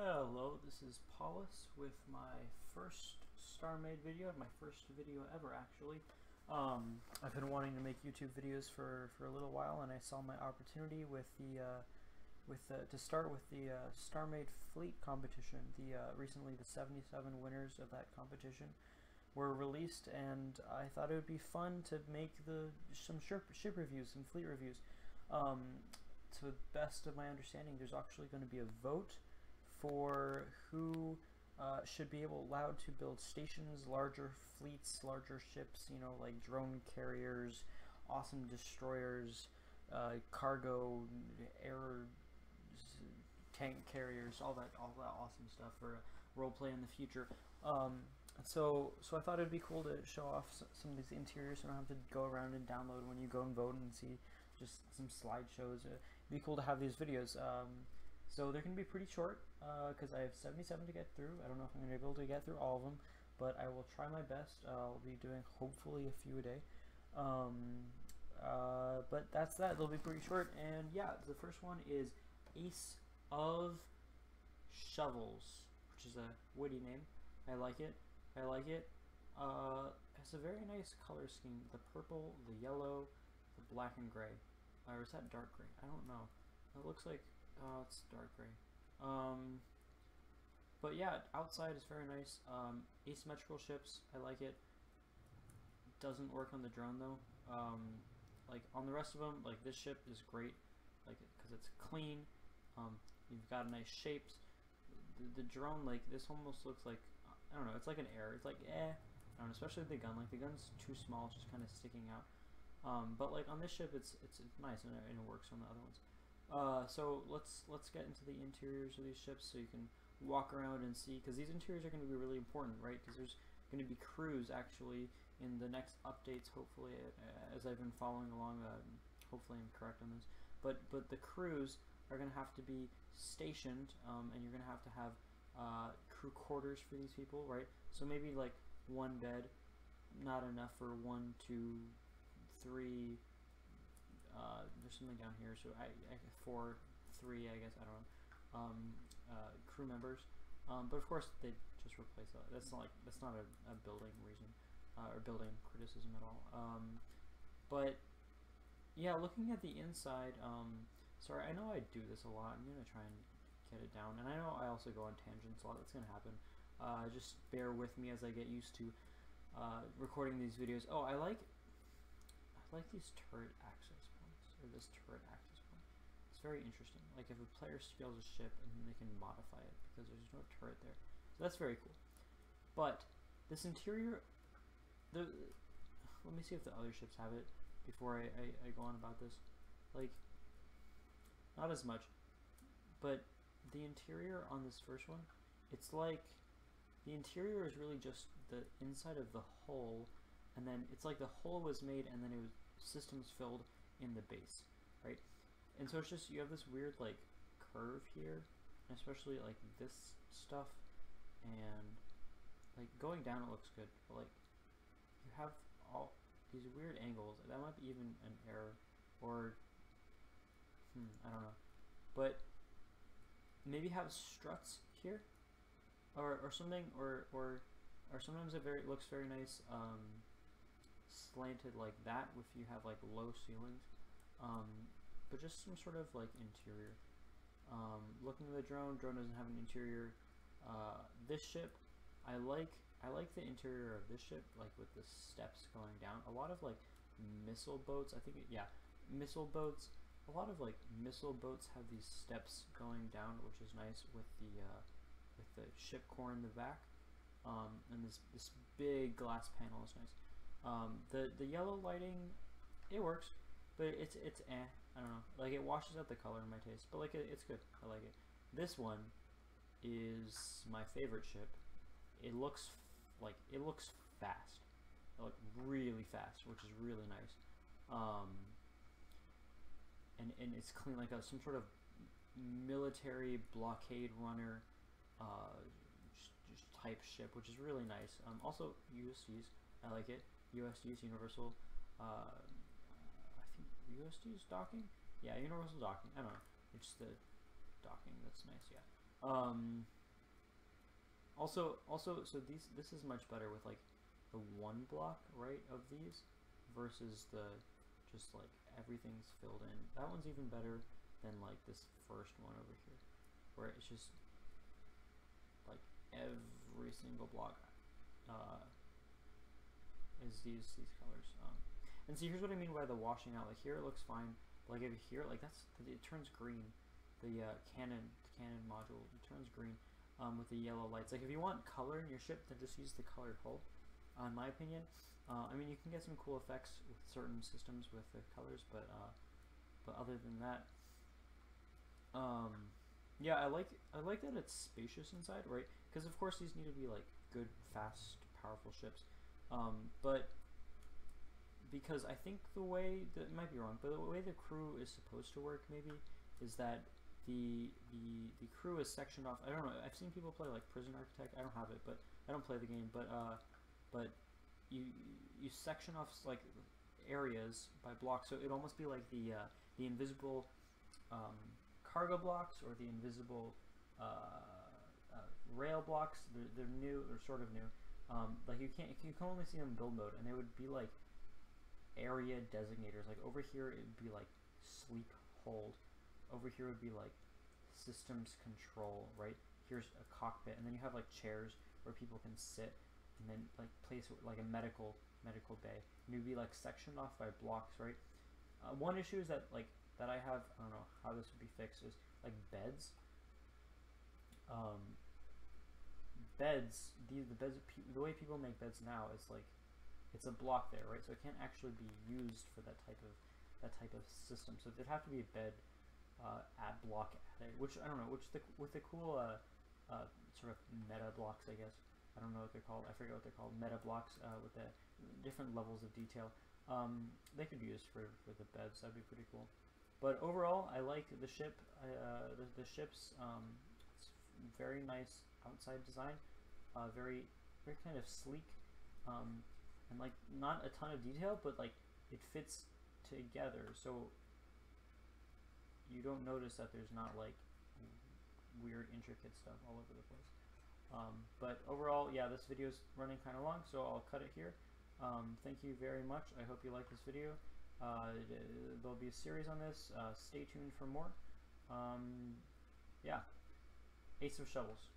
Hello, this is Paulus with my first Starmade video, my first video ever actually. I've been wanting to make YouTube videos for a little while, and I saw my opportunity with to start with the Starmade Fleet competition. Recently the 77 winners of that competition were released, and I thought it would be fun to make some ship reviews and fleet reviews. To the best of my understanding, there's actually going to be a vote for who should be allowed to build stations, larger fleets, larger ships, you know, like drone carriers, awesome destroyers, cargo, air tank carriers, all that awesome stuff for roleplay in the future. So I thought it'd be cool to show off some of these interiors, so I don't have to go around and download when you go and vote and see just some slideshows. It'd be cool to have these videos. So they're going to be pretty short because I have 77 to get through. I don't know if I'm going to be able to get through all of them, but I will try my best. I'll be doing hopefully a few a day. But that's that. They'll be pretty short. And yeah, the first one is AceofShovels, which is a witty name. I like it. I like it. It's a very nice color scheme. The purple, the yellow, the black and gray. Or is that dark gray? I don't know. It looks like... Oh, it's dark gray. But yeah, outside is very nice. Asymmetrical ships, I like it. Doesn't work on the drone though. Like on the rest of them, like this ship is great, like because it's clean. You've got nice shapes. The drone, like this, almost looks like, I don't know. It's like an air. It's like I don't know, especially with the gun. Like the gun's too small, it's just kind of sticking out. But like on this ship, it's nice and it works on the other ones. So let's get into the interiors of these ships so you can walk around and see, because these interiors are going to be really important, right? Because there's going to be crews actually in the next updates, hopefully, as I've been following along. Hopefully I'm correct on this, but the crews are going to have to be stationed, and you're going to have crew quarters for these people, right? So maybe like one bed, not enough for 1, 2, 3. There's something down here, so 4, 3, I guess, I don't know, crew members, but of course they just replace that. That's not a building reason, or building criticism at all. But yeah, looking at the inside, sorry, I know I do this a lot. I'm gonna try and get it down, and I know I also go on tangents a lot. That's gonna happen. Just bear with me as I get used to recording these videos. Oh, I like these turret access points, or this turret access point. It's very interesting. Like if a player scales a ship, and then they can modify it because there's no turret there. So that's very cool. But this interior, let me see if the other ships have it before I go on about this. Like, not as much, but the interior on this first one, it's like the interior is really just the inside of the hull, and then it's like the hull was made and then it was systems filled in the base, right? And so it's just, you have this weird like curve here, and especially like this stuff, and like going down it looks good, but like you have all these weird angles. That might be even an error, or I don't know, but maybe have struts here or something, or sometimes it looks very nice slanted like that if you have like low ceilings, but just some sort of like interior. Looking at the drone doesn't have an interior. This ship, I like the interior of this ship, like with the steps going down. A lot of like missile boats, I think, missile boats. A lot of like missile boats have these steps going down, which is nice with the ship core in the back. And this big glass panel is nice. The yellow lighting, it works, but it's I don't know, like it washes out the color in my taste, but like it's good. I like it. This one is my favorite ship. It looks fast, like really fast, which is really nice. And it's clean, like some sort of military blockade runner just type ship, which is really nice. Also USDs, I like it. USDs, universal, I think USDs docking? Yeah, universal docking, I don't know, it's the docking that's nice, yeah. Also, so this is much better with like the one block, right, of these versus the just like everything's filled in. That one's even better than like this first one over here, where it's just like every single block is these colors. And see, here's what I mean by the washing out. Like here it looks fine, but like over here, like it turns green. The cannon module, it turns green with the yellow lights. Like if you want color in your ship, then just use the colored hull. In my opinion, I mean you can get some cool effects with certain systems with the colors, but other than that, yeah, I like that it's spacious inside, right? Because of course these need to be like good, fast, powerful ships, but because I think the way that might be wrong, but the way the crew is supposed to work maybe is that the crew is sectioned off. I don't know. I've seen people play like Prison Architect. I don't have it, but I don't play the game. But you section off like areas by blocks, so it'd almost be like the invisible cargo blocks or the invisible rail blocks. They're new or sort of new. Like you can only see them in build mode, and they would be like area designators. Like over here it would be like sleep hold, over here would be like systems control, right? Here's a cockpit, and then you have like chairs where people can sit, and then like place like a medical bay, and you'd be like sectioned off by blocks, right? One issue is that like that I have, I don't know how this would be fixed, is like beds. Beds, the beds, the way people make beds now is like it's a block there, right? So it can't actually be used for that type of system. So there'd have to be a bed block added, which I don't know, with the cool sort of meta blocks, I guess. I don't know what they're called. I forget what they're called. Meta blocks with the different levels of detail. They could be used for the beds. That'd be pretty cool. But overall, I like the ship. The ship's it's very nice outside design. Very kind of sleek. And like not a ton of detail, but like it fits together, so you don't notice that there's not like weird intricate stuff all over the place. But overall, yeah, this video is running kind of long, so I'll cut it here. Thank you very much. I hope you like this video. There'll be a series on this. Stay tuned for more. Yeah, Ace of Shovels.